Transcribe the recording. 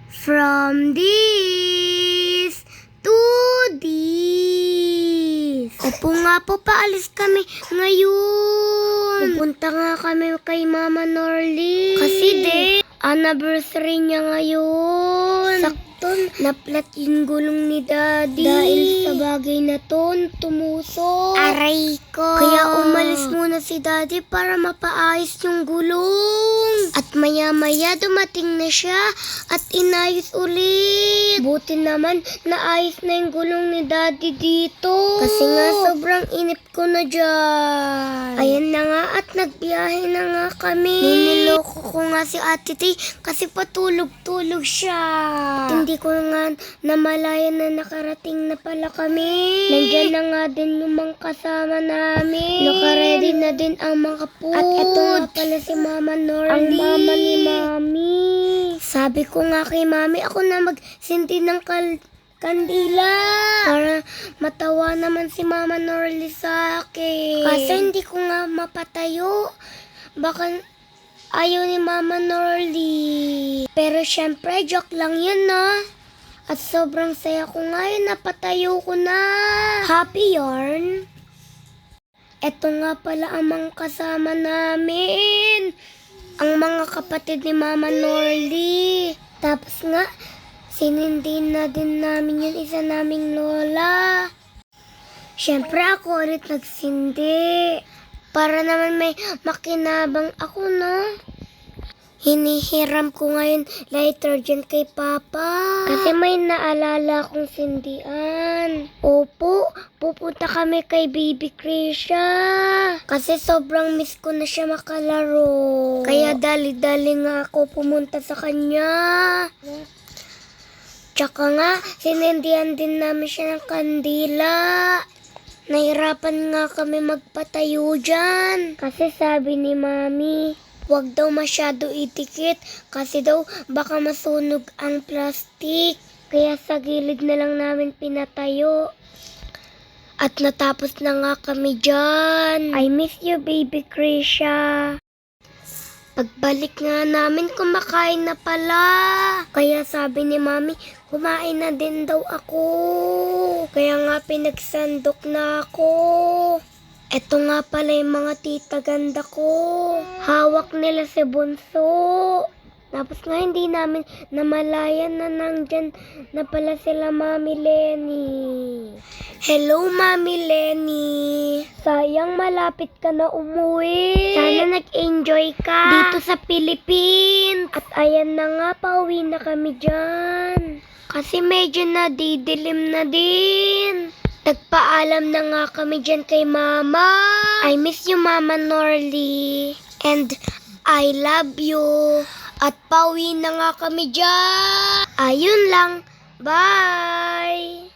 From this to this. Opo nga po, paalis kami ngayon. Pupunta nga kami kay Mama Norly. Kasi anniversary niya ngayon. Sakto, naplat yung gulong ni Daddy. Dahil sa bagay na to, tumusok. Aray ko. Kaya umalis muna si Daddy para mapaayos yung gulong. At maya-maya dumating na siya at inayos ulit. Buti naman naayos na yung gulong ni Daddy dito. Kasi nga sobrang inip ko na dyan. Ayan na nga at nagbiyahe na nga kami. Niniloko ko nga si Ate Tay kasi patulog-tulog siya. Hindi ko nga namalayan na nakarating na pala kami. Nandyan na nga din yung mga kasama namin. Nakaready na din ang mga food. At eto nga pala si Mama Norly. Ang mama ni Mami. Sabi ko nga kay Mami, ako na magsindi ng kandila. Para matawa naman si Mama Norly sa akin. Kasi hindi ko nga mapatayo. Baka ayaw ni Mama Norly. Pero syempre, joke lang yun, no? At sobrang saya ko ngayon, napatayo ko na. Happy yarn. Eto nga pala ang mga kasama namin. Ang mga kapatid ni Mama Norly. Tapos nga, sinindi na din namin yung isa naming lola. Syempre ako ulit nagsindi. Para naman may makinabang ako, no? Hinihiram ko ngayon lighter dyan kay Papa. Kasi may naalala akong sindian. Opo, pupunta kami kay Baby Krisha. Kasi sobrang miss ko na siya makalaro. Kaya dali-dali nga ako pumunta sa kanya. Tsaka nga, sinindihan din namin siya ng kandila. Nahirapan nga kami magpatayo dyan. Kasi sabi ni Mami, huwag daw masyado itikit kasi daw baka masunog ang plastic. Kaya sa gilid na lang namin pinatayo. At natapos na nga kami dyan. I miss you, Baby Krisha. Pagbalik nga namin, kumakain na pala. Kaya sabi ni Mami, kumain na din daw ako. Kaya nga pinagsandok na ako. Eto nga pala yung mga tita ganda ko. Hawak nila si Bunso. Tapos nga hindi namin namalayan na nandyan na pala sila Mami Lenny. Hello Mami Lenny. Sayang malapit ka na umuwi. Sana nag-enjoy ka dito sa Philippines. At ayan na nga, pauwi na kami dyan. Kasi medyo nadidilim na din. Nagpaalam na nga kami dyan kay Mama. I miss you, Mama Norly. And I love you. At pauwi na nga kami dyan. Ayun lang. Bye!